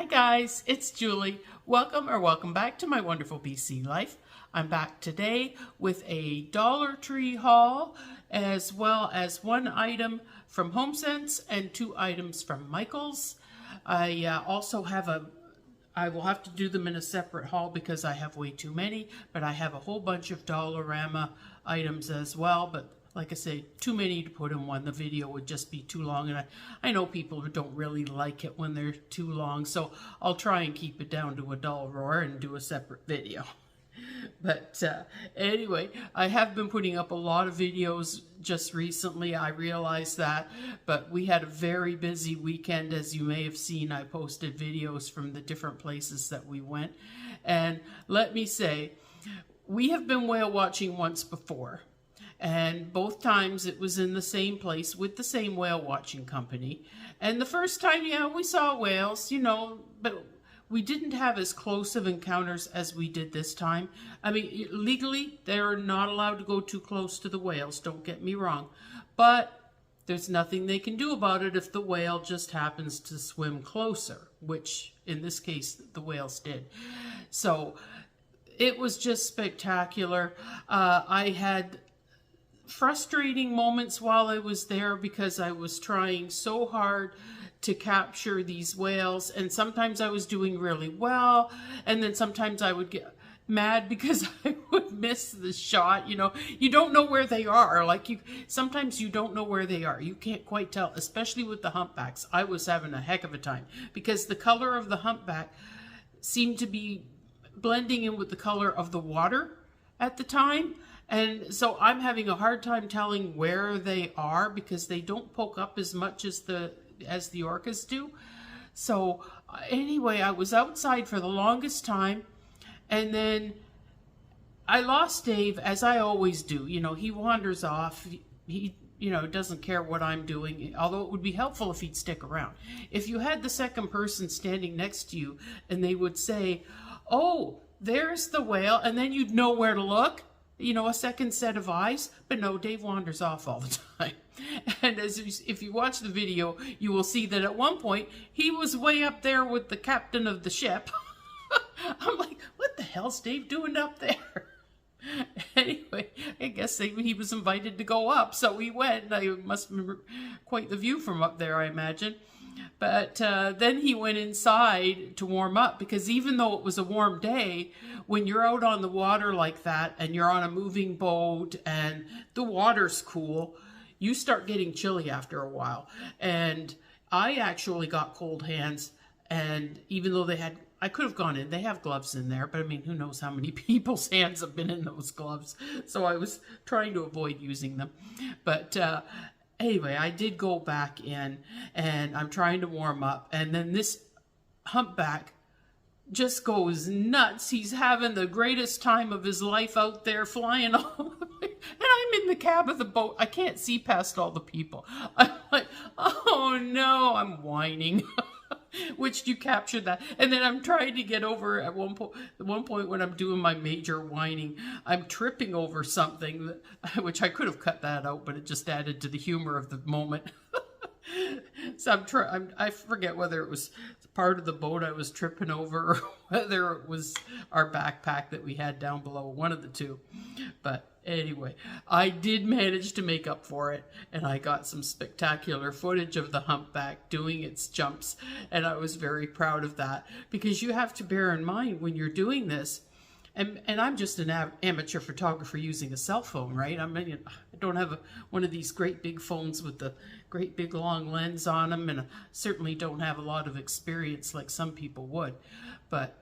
Hi guys, it's Julie. Welcome back to my wonderful BC life. I'm back today with a Dollar Tree haul as well as one item from HomeSense and two items from Michaels. I will have to do them in a separate haul because I have way too many, but I have a whole bunch of Dollarama items as well, but like I say, too many to put in one. The video would just be too long, and I know people who don't really like it when they're too long, so I'll try and keep it down to a dull roar and do a separate video. But anyway, I have been putting up a lot of videos just recently. I realized that, but we had a very busy weekend. As you may have seen, I posted videos from the different places that we went. And let me say, we have been whale watching once before. And both times it was in the same place with the same whale watching company. And the first time, yeah, we saw whales, but we didn't have as close of encounters as we did this time. I mean, legally, they're not allowed to go too close to the whales, don't get me wrong. But there's nothing they can do about it if the whale just happens to swim closer, which in this case, the whales did. So it was just spectacular. I had frustrating moments while I was there because I was trying so hard to capture these whales, and sometimes I was doing really well, and then sometimes I would get mad because I would miss the shot. You don't know where they are. Sometimes you don't know where they are. You can't quite tell, especially with the humpbacks. I was having a heck of a time because the color of the humpback seemed to be blending in with the color of the water at the time. And so I'm having a hard time telling where they are because they don't poke up as much as the orcas do. So anyway, I was outside for the longest time, and then I lost Dave, as I always do. He wanders off. He doesn't care what I'm doing, although it would be helpful if he'd stick around. If you had the second person standing next to you and they would say, "Oh, there's the whale," and then you'd know where to look. A second set of eyes. But no, Dave wanders off all the time. And if you watch the video, you will see that at one point, he was way up there with the captain of the ship. I'm like, what the hell's Dave doing up there? Anyway, I guess he was invited to go up, so he went. I must remember quite the view from up there, I imagine. But then he went inside to warm up, because even though it was a warm day, when you're out on the water like that and you're on a moving boat and the water's cool, you start getting chilly after a while. And I actually got cold hands, and even though I could have gone in, they have gloves in there, but I mean, who knows how many people's hands have been in those gloves. So I was trying to avoid using them. But anyway, I did go back in, and I'm trying to warm up, and then this humpback just goes nuts. He's having the greatest time of his life out there flying all the way. And I'm in the cab of the boat. I can't see past all the people. I'm like, oh no, I'm whining. Which you captured that. And then I'm trying to get over at one point when I'm doing my major whining, I'm tripping over something, which I could have cut that out, but it just added to the humor of the moment. So I forget whether it was part of the boat I was tripping over or whether it was our backpack that we had down below, one of the two. But anyway, I did manage to make up for it, and I got some spectacular footage of the humpback doing its jumps, and I was very proud of that, because you have to bear in mind when you're doing this, and I'm just an amateur photographer using a cell phone, right? I mean, I don't have one of these great big phones with the great big long lens on them, and I certainly don't have a lot of experience like some people would. But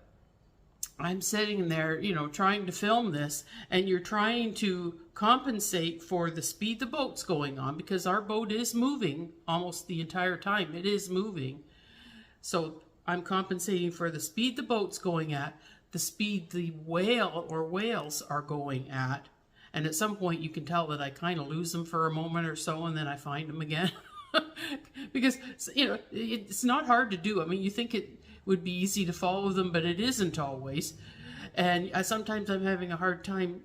I'm sitting there, trying to film this, and you're trying to compensate for the speed the boat's going on, because our boat is moving almost the entire time. It is moving. So I'm compensating for the speed the boat's going at, the speed the whale or whales are going at. And at some point you can tell that I kind of lose them for a moment or so, and then I find them again. Because, it's not hard to do. I mean, you think it would be easy to follow them, but it isn't always. And sometimes I'm having a hard time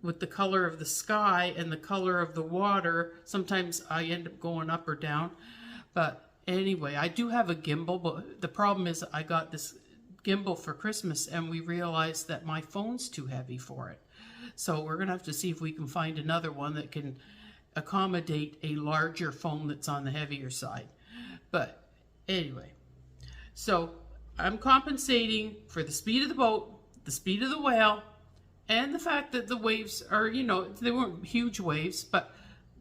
with the color of the sky and the color of the water. Sometimes I end up going up or down. But anyway, I do have a gimbal, but the problem is I got this gimbal for Christmas and we realized that my phone's too heavy for it. So we're going to have to see if we can find another one that can accommodate a larger phone that's on the heavier side. But anyway, so I'm compensating for the speed of the boat, the speed of the whale, and the fact that the waves are, you know, they weren't huge waves, but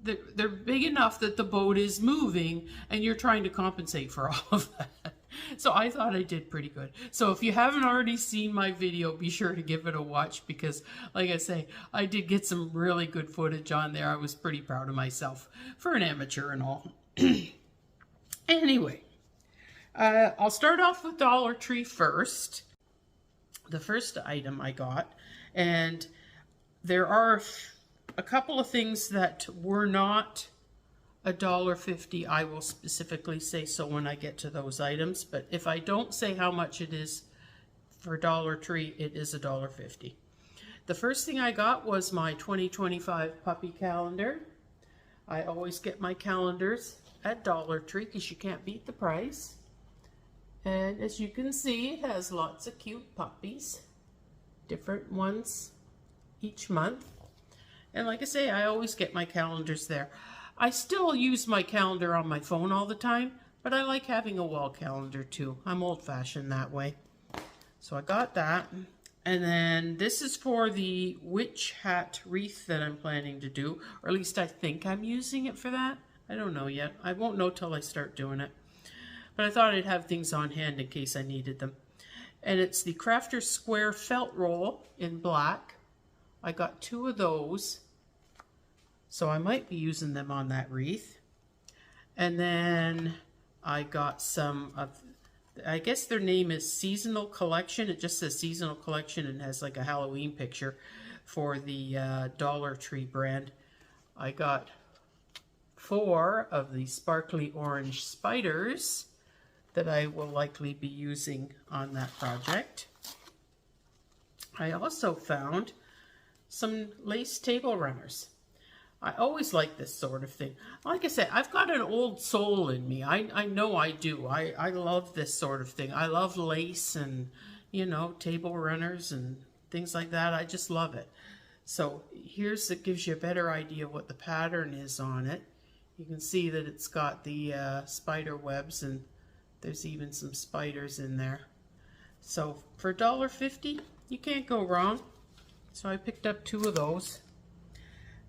they're big enough that the boat is moving and you're trying to compensate for all of that. So I thought I did pretty good. So if you haven't already seen my video, be sure to give it a watch because, like I say, I did get some really good footage on there. I was pretty proud of myself for an amateur and all. Anyway, I'll start off with Dollar Tree first. The first item I got, and there are a couple of things that were not $1.50. I will specifically say so when I get to those items, but if I don't say how much it is for Dollar Tree, it is $1.50. The first thing I got was my 2025 puppy calendar. I always get my calendars at Dollar Tree because you can't beat the price. And as you can see, it has lots of cute puppies, different ones each month. And like I say, I always get my calendars there. I still use my calendar on my phone all the time, but I like having a wall calendar too. I'm old-fashioned that way. So I got that. And then this is for the witch hat wreath that I'm planning to do, or at least I think I'm using it for that. I don't know yet. I won't know till I start doing it. But I thought I'd have things on hand in case I needed them. And it's the Crafter's Square felt roll in black. I got 2 of those, so I might be using them on that wreath. And then I got some of, I guess their name is Seasonal Collection. It just says Seasonal Collection and has like a Halloween picture for the Dollar Tree brand. I got 4 of the sparkly orange spiders that I will likely be using on that project. I also found some lace table runners. I always like this sort of thing. Like I said, I've got an old soul in me. I know I do. I love this sort of thing. I love lace and, you know, table runners and things like that. I just love it. So here's, it gives you a better idea of what the pattern is on it. You can see that it's got the spider webs, and there's even some spiders in there. So for $1.50, you can't go wrong. So I picked up 2 of those.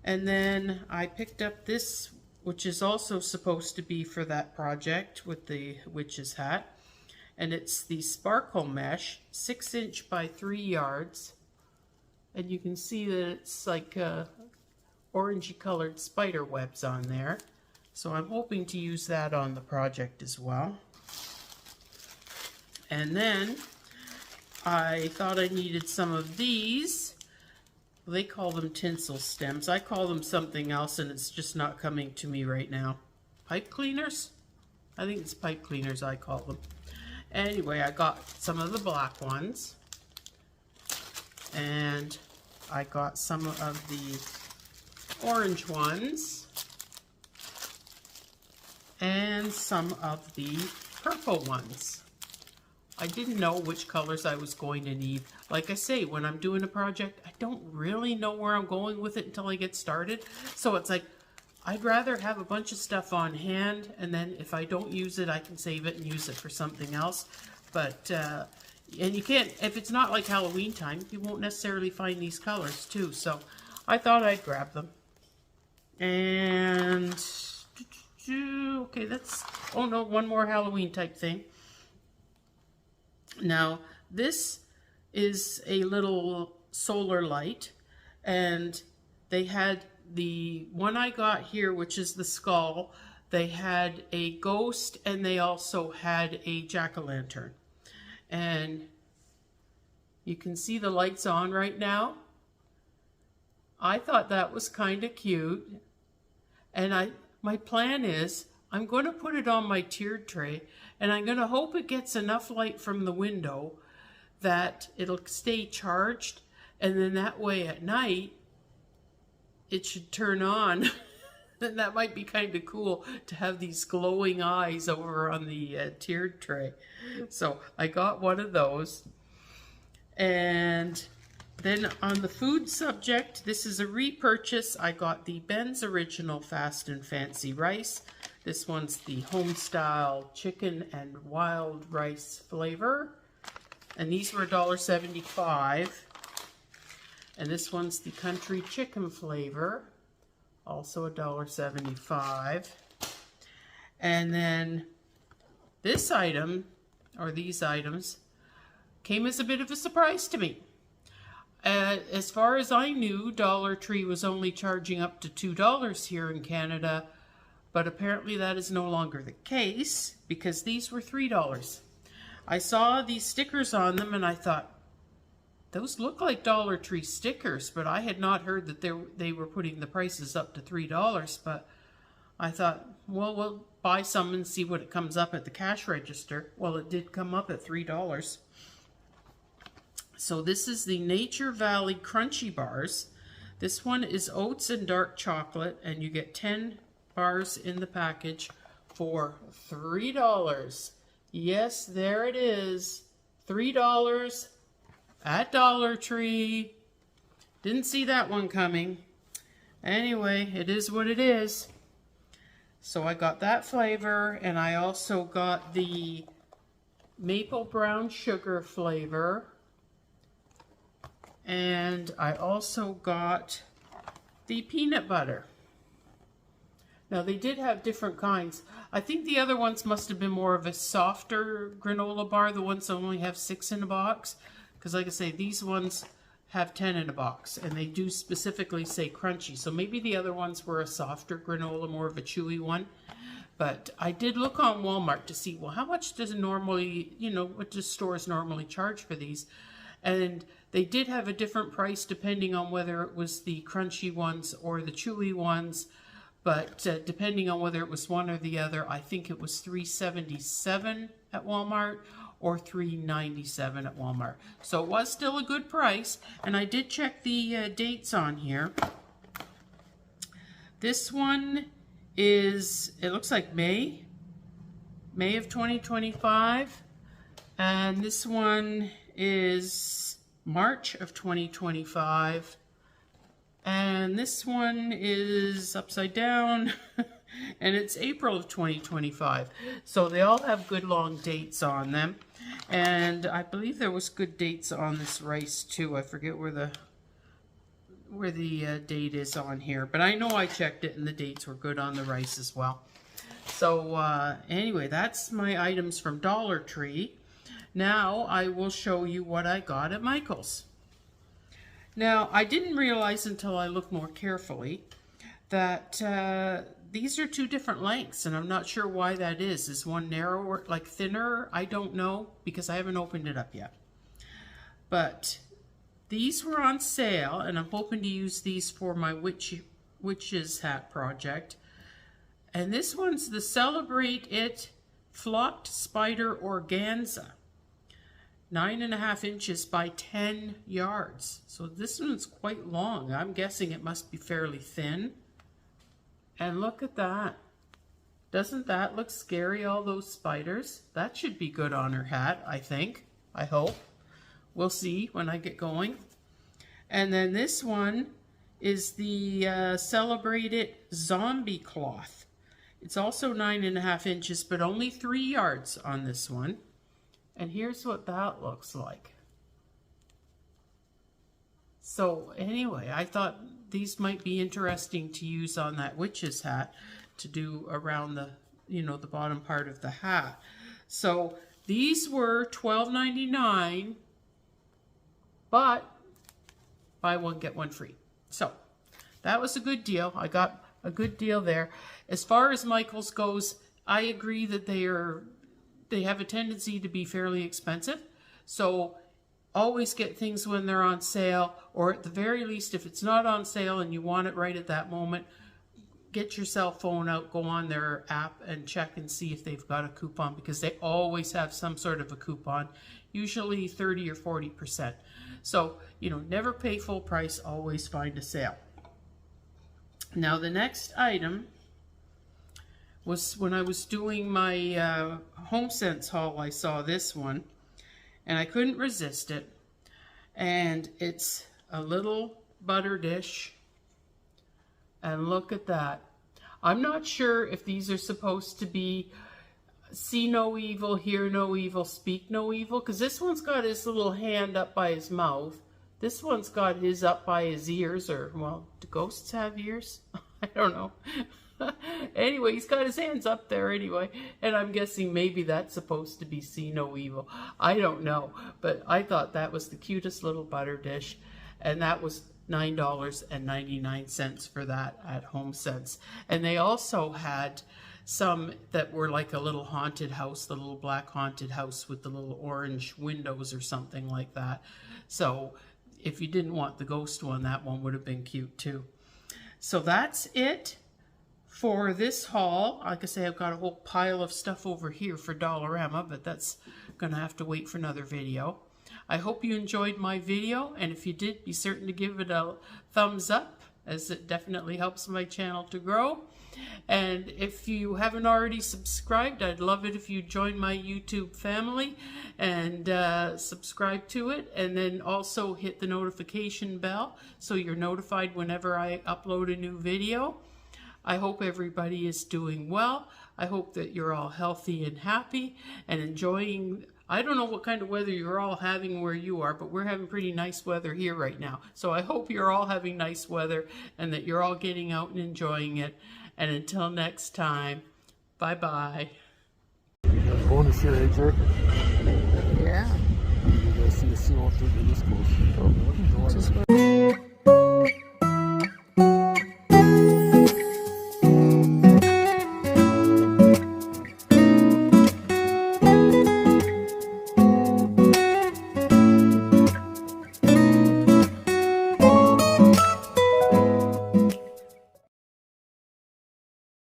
And then I picked up this, which is also supposed to be for that project with the witch's hat. And it's the Sparkle Mesh, 6" by 3 yards. And you can see that it's like orangey colored spider webs on there. So I'm hoping to use that on the project as well. And then I thought I needed some of these. They call them tinsel stems. I call them something else and it's just not coming to me right now. Pipe cleaners? I think it's pipe cleaners I call them. Anyway, I got some of the black ones. And I got some of the orange ones. And some of the purple ones. I didn't know which colors I was going to need. Like I say, when I'm doing a project, I don't really know where I'm going with it until I get started. So it's like, I'd rather have a bunch of stuff on hand, and then if I don't use it, I can save it and use it for something else. But, and you can't, if it's not like Halloween time, you won't necessarily find these colors too. So I thought I'd grab them. And, okay, that's, oh no, one more Halloween type thing. Now, this is a little solar light, and they had the one I got here, which is the skull. They had a ghost, and they also had a jack-o'-lantern. And you can see the lights on right now. I thought that was kind of cute. And my plan is, I'm going to put it on my tiered tray, and I'm going to hope it gets enough light from the window that it'll stay charged, and then that way at night it should turn on then that might be kind of cool to have these glowing eyes over on the tiered tray. So I got one of those. And then on the food subject, this is a repurchase. I got the Ben's Original Fast and Fancy Rice. This one's the home-style chicken and wild rice flavor. And these were $1.75. And this one's the country chicken flavor, also $1.75. And then this item, or these items, came as a bit of a surprise to me. As far as I knew, Dollar Tree was only charging up to $2 here in Canada, but apparently that is no longer the case because these were $3. I saw these stickers on them and I thought, those look like Dollar Tree stickers, but I had not heard that they were putting the prices up to $3. But I thought, well, we'll buy some and see what it comes up at the cash register. Well, it did come up at $3. So this is the Nature Valley Crunchy Bars. This one is oats and dark chocolate, and you get 10 bars in the package for $3. Yes, there it is, $3 at Dollar Tree. Didn't see that one coming. Anyway, it is what it is. So I got that flavor, and I also got the maple brown sugar flavor. And I also got the peanut butter. Now they did have different kinds. I think the other ones must have been more of a softer granola bar, the ones that only have 6 in a box. Because like I say, these ones have 10 in a box, and they do specifically say crunchy. So maybe the other ones were a softer granola, more of a chewy one. But I did look on Walmart to see, well, how much does it normally, what do stores normally charge for these? And they did have a different price depending on whether it was the crunchy ones or the chewy ones. But depending on whether it was one or the other, I think it was $3.77 at Walmart or $3.97 at Walmart. So it was still a good price. And I did check the dates on here. This one is, it looks like May of 2025. And this one is March of 2025. And this one is upside down, and it's April of 2025. So they all have good long dates on them. And I believe there was good dates on this rice too. I forget where the date is on here, but I know I checked it and the dates were good on the rice as well. So anyway, that's my items from Dollar Tree. Now I will show you what I got at Michael's. Now, I didn't realize until I looked more carefully that these are two different lengths, and I'm not sure why that is. Is one narrower, like thinner? I don't know, because I haven't opened it up yet. But these were on sale, and I'm hoping to use these for my witch's hat project. And this one's the Celebrate It Flocked Spider Organza. 9.5 inches by 10 yards. So this one's quite long. I'm guessing it must be fairly thin. And look at that. Doesn't that look scary, all those spiders? That should be good on her hat, I think. I hope. We'll see when I get going. And then this one is the Celebrate It Zombie Cloth. It's also 9.5 inches, but only 3 yards on this one. And here's what that looks like. So anyway, I thought these might be interesting to use on that witch's hat to do around the, the bottom part of the hat. So these were $12.99, but buy one, get one free. So that was a good deal. I got a good deal there. As far as Michael's goes, I agree that they have a tendency to be fairly expensive. So always get things when they're on sale, or at the very least, if it's not on sale and you want it right at that moment, get your cell phone out, go on their app and check and see if they've got a coupon, because they always have some sort of a coupon, usually 30 or 40%. So, never pay full price, always find a sale. Now the next item was when I was doing my HomeSense haul. I saw this one and I couldn't resist it, and it's a little butter dish, and look at that. I'm not sure if these are supposed to be see no evil, hear no evil, speak no evil, because this one's got his little hand up by his mouth. This one's got his up by his ears, or, well, do ghosts have ears? I don't know. Anyway, he's got his hands up there anyway, and I'm guessing maybe that's supposed to be see no evil. I don't know, but I thought that was the cutest little butter dish, and that was $9.99 for that at HomeSense. And they also had some that were like a little haunted house, the little black haunted house with the little orange windows or something like that. So if you didn't want the ghost one, that one would have been cute too. So that's it for this haul. Like I say, I've got a whole pile of stuff over here for Dollarama, but that's gonna have to wait for another video. I hope you enjoyed my video, and if you did, be certain to give it a thumbs up, as it definitely helps my channel to grow. And if you haven't already subscribed, I'd love it if you join my YouTube family and subscribe to it, and then also hit the notification bell so you're notified whenever I upload a new video. I hope everybody is doing well. I hope that you're all healthy and happy and enjoying. I don't know what kind of weather you're all having where you are, but we're having pretty nice weather here right now. So I hope you're all having nice weather and that you're all getting out and enjoying it. And until next time, bye-bye. Bonus here, eh, Jerk? Yeah. You guys see the C-130 this close.